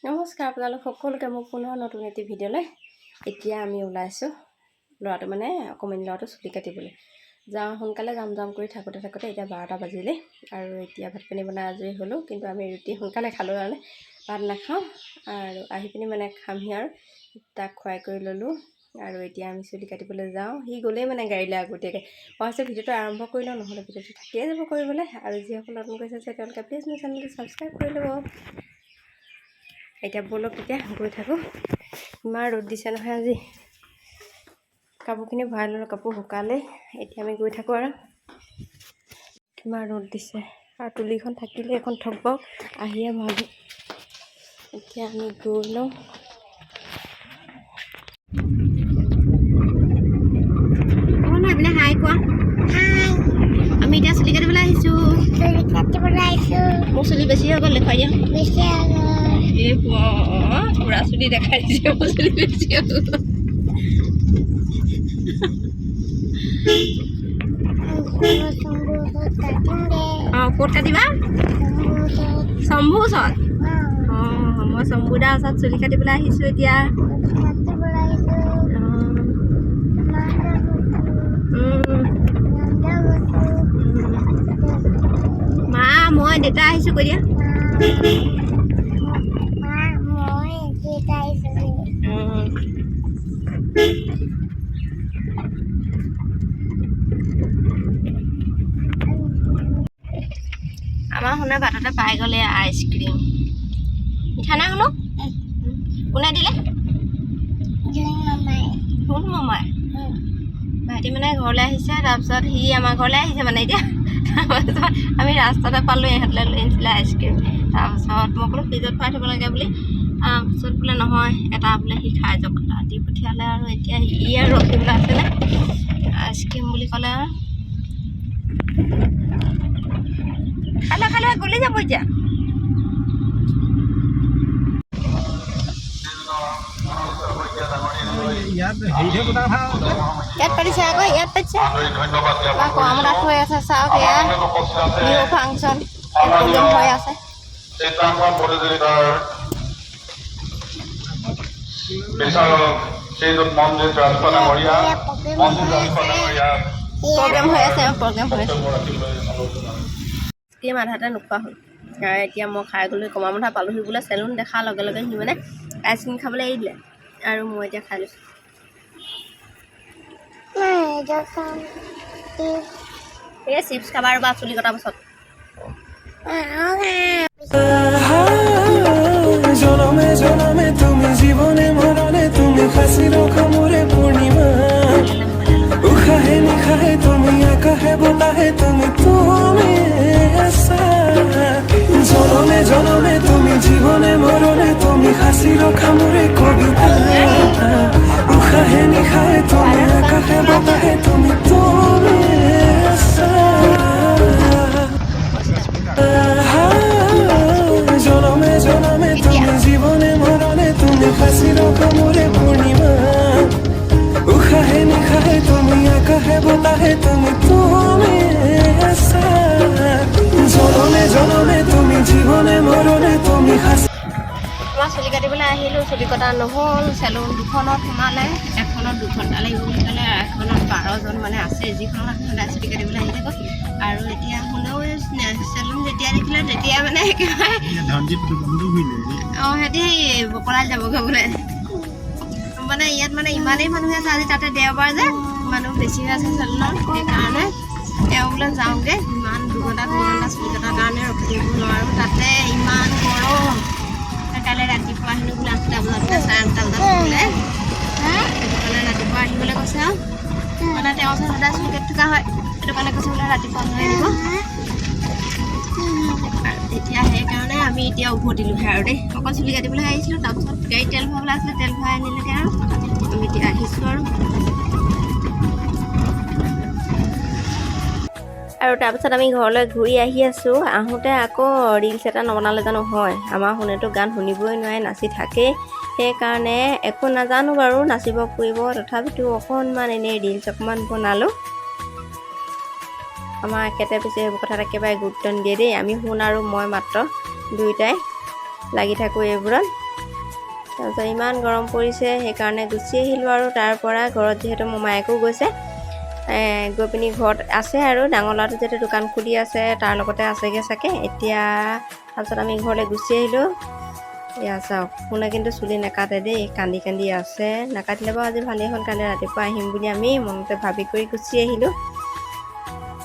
নমস্কাৰ আপোনালোক সকলোকে মোক পুনৰ নতুন এটি ভিডিঅ'লৈ এতিয়া আমি ওলাইছোঁ ল'ৰাটো মানে অকণমানি ল'ৰাটো চুলি কাটিবলৈ যাওঁ সোনকালে যাম কৰি থাকোঁতে এতিয়া 12টা বাজিলে আৰু এতিয়া ভাত পানী বনাই আজৰি হ'লোঁ কিন্তু আমি ৰুটি সোনকালে খালোঁ কাৰণে ভাত নাখাওঁ আৰু আহি পিনি মানে খামহি আৰু তাক খুৱাই কৰি ল'লোঁ আৰু এতিয়া আমি চুলি কাটিবলৈ যাওঁ সি গ'লেই মানে গাড়ীলৈ আগতীয়াকৈ মই ভিডিঅ'টো আৰম্ভ কৰি লওঁ নহ'লে ভিডিঅ'টো থাকিয়ে যাব কৰিবলৈ আৰু যিসকল নতুন কৈছে তেওঁলোকে প্লিজ মোৰ চেনেলটো ছাবস্ক্ৰাইব কৰি ল'ব এতিয়া বলক এতিয়া গৈ থাকোঁ ইমান ৰ'দ দিছে নহয় আজি কাপোৰখিনি ভৰাই ল'লোঁ কাপোৰ শুকালে এতিয়া আমি গৈ থাকোঁ আৰু কিমান ৰ'দ দিছে আৰু তুলিখন থাকিলে এখন থকবক আহিয়ে ভাবি এতিয়া আমি গৈ লওঁ এইপিনে হাই কোৱা আমি এতিয়া চুলি কাটিবলৈ আহিছোঁ মোৰ চুলি বেছি হৈ গ'ল দেখুৱাই দিয়া এই পুৰা চুলি দেখাই দিছে মোৰ চুলি বেছি হৈ গ'ল ক'ত কাটিবা শম্ভু ওচৰত মই শম্ভু দাৰ ওচৰত চুলি কাটিবলৈ আহিছোঁ এতিয়া মা মই দেউতা আহিছোঁ কৈ দিয়া আমাৰ শুনা বাটতে পাই গ'লে আইচক্ৰীম মিঠা নাই শুনো কোনে দিলে কোন মামাই ভাইটি মানে ঘৰলৈ আহিছে তাৰপিছত সি আমাৰ ঘৰলৈ আহিছে মানে এতিয়া তাৰপিছত আমি ৰাস্তাতে পালোঁ ইহঁতলৈ লৈ আনিছিলে আইচক্ৰীম তাৰপিছত মই ক'লোঁ ফ্ৰিজত ভৰাই থ'ব লাগে বুলি তাৰপিছত বোলে নহয় এটা বোলে সি খাই যাওক দি পঠিয়ালে আৰু এতিয়া সি আৰু ৰখিবলৈ আছেনে আইচক্ৰীম বুলি ক'লে আৰু খালে গলি যাব এতিয়া ইয়াত পাতিছে আকৌ ইয়াত পাতিছে আকৌ আমাৰ তাত হৈ আছে চাওক এয়া নিউ ফাংচন প্ৰগ্ৰেম হৈ আছে প্ৰগ্ৰেম হৈ আছে ক্ৰীম আধাতে নোখোৱা হ'ল এতিয়া মই খাই গ'লোঁ কমামঠা পালোহি বোলে চেলুন দেখাৰ লগে লগে সি মানে আইচক্ৰীম খাবলৈ এৰি দিলে আৰু মই এতিয়া খাই লৈছোঁ এই চিপছ খাবা আৰু বা চুলি কটাৰ পাছত জনমে জনমে তুমি জীবনে মরণে তুমি ফাঁসি রখো মোরে পূর্ণিমা উখাহে নিখাহে তুমি আকাহে বতাহে তুমি জনমে জনমে তুমি জীবনে মরণে তুমি হাসি রখা মোরে কবিতা উখাহে নিখাহে তুমি আকাহে বতাহে তুমি জনমে জনমে তুমি জীবনে মরণে তুমি হাসি রখা মোরে পূর্ণিমা উখাহে নিখাহে তুমি আকাহে বতাহে তুমি জনমে জনমে তুমি জীবনে মরণে তুমি হাসি মই চুলি কাটিবলৈ আহিলোঁ চুলি কটা নহ'ল চেলুন দুখনত সোমালে এখনত 2 ঘণ্টা লাগিব বুলি ক'লে এখনত 12জন মানে আছে যিখনত সদায় চুলি কাটিবলৈ আহি থাকক আৰু এতিয়া শুনেও চেলুন যেতিয়া দেখিলে তেতিয়া মানে একেবাৰে সিহঁতি বকলাই যাবগৈ বোলে মানে ইয়াত মানে ইমানেই মানুহ আছে আজি তাতে দেওবাৰ যে মানুহ বেছি হৈ আছে চেলুনত সেইকাৰণে তেওঁ বোলে যাওঁগৈ ইমান 2 ঘণ্টা চুলি কটাৰ কাৰণে ৰখি থাকিব নোৱাৰোঁ তাতে ইমান গৰম কাইলৈ ৰাতিপুৱা আহিলোঁ বোলে 8টা বজাত 8:30 বজাত বোলে সেইকাৰণে ৰাতিপুৱা আহিবলৈ কৈছে আৰু মানে তেওঁ ওচৰত সদায় চুলি কাটি থকা হয় সেইটো কাৰণে কৈছে বোলে ৰাতিপুৱা লৈ আহিব এতিয়া সেইকাৰণে আমি এতিয়া উভতিলোঁহে আৰু দেই অকল চুলি কাটিবলৈ আহিছিলোঁ তাৰপিছত গাড়ীত তেল ভৰাবলৈ আছিলে তেল ভৰাই আনিলেগৈ আৰু আমি এতিয়া আহিছোঁ আৰু তাৰপিছত আমি ঘৰলৈ ঘূৰি আহি আছোঁ আহোঁতে আকৌ ৰিলছ এটা নবনালে জানো হয় আমাৰ শুনেতো গান শুনিবই নোৱাৰে নাচি থাকেই সেইকাৰণে একো নাজানো বাৰু নাচিব কৰিব তথাপিতো অকণমান এনেই ৰিলছ অকণমান বনালোঁ আমাৰ একেতে পিছে সেইবোৰ কথাত একেবাৰে গুৰুত্ব নিদিয়ে দেই আমি শুন আৰু মই মাত্ৰ দুয়োটাই লাগি থাকোঁ এইবোৰত তাৰপিছত ইমান গৰম পৰিছে সেইকাৰণে গুচি আহিলোঁ আৰু তাৰ পৰা ঘৰত যিহেতু মোমায়েকো গৈছে গৈ পিনি ঘৰত আছে আৰু ডাঙৰ ল'ৰাটো যিহেতু দোকান খুলি আছে তাৰ লগতে আছেগৈ চাগে এতিয়া। তাৰপিছত আমি ঘৰলৈ গুচি আহিলোঁ। এয়া চাওক শুনে কিন্তু চুলি নাকাটে দেই, কান্দি কান্দি আছে। নাকাটিলে বাৰু আজি ভালেই হ'ল, কালি ৰাতিপুৱা আহিম বুলি আমি মনতে ভাবি কৰি গুচি আহিলোঁ।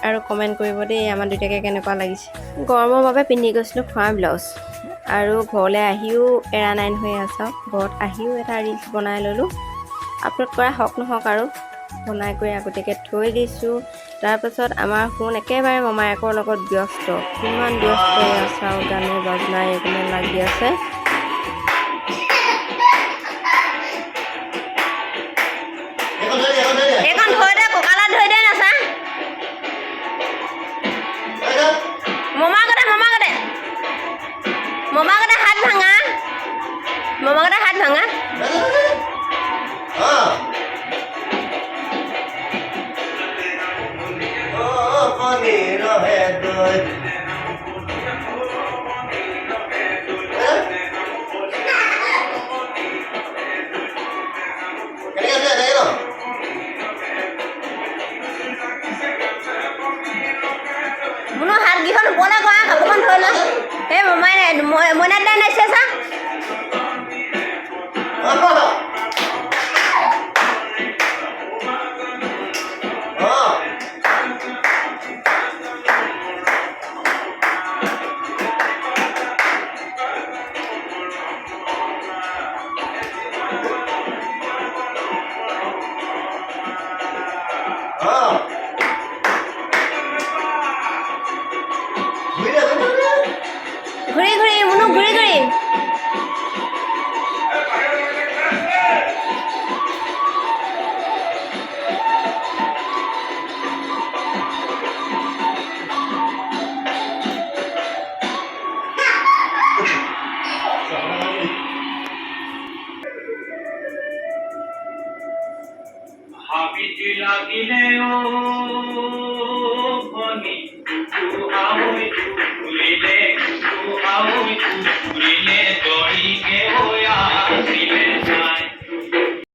আৰু কমেণ্ট কৰিব দেই আমাৰ দুইটাকে কেনেকুৱা লাগিছে। গৰমৰ বাবে পিন্ধি গৈছিলোঁ খোৱা ব্লাউজ আৰু ঘৰলৈ আহিও এৰা নাই নহয়। আছে ঘৰত আহিও এটা ৰিলচ বনাই ল'লোঁ। আপলোড কৰা হওক নহওক আৰু বনাই কৰি আগতীয়াকৈ থৈ দিছোঁ। তাৰপাছত আমাৰ ফোন একেবাৰে মমায়েকৰ লগত ব্যস্ত, কিমান ব্যস্ত আছে আৰু গানে বাজনাই এইপিনে লাগি আছে। এইখন ধৰি দে, কঁকালত ধৰি দে নাচা। মমাকতে হাত ভাঙা, মমাকতে হাত ভাঙা। মোনো হাত কেইখন ওপৰলৈ কৰা, কাপোৰখন ধৰি লোৱা। এই মইনাত দাই নাইছে চা। ঘূৰি ঘূৰি মুনু ঘূৰি ঘূৰি লাগিলে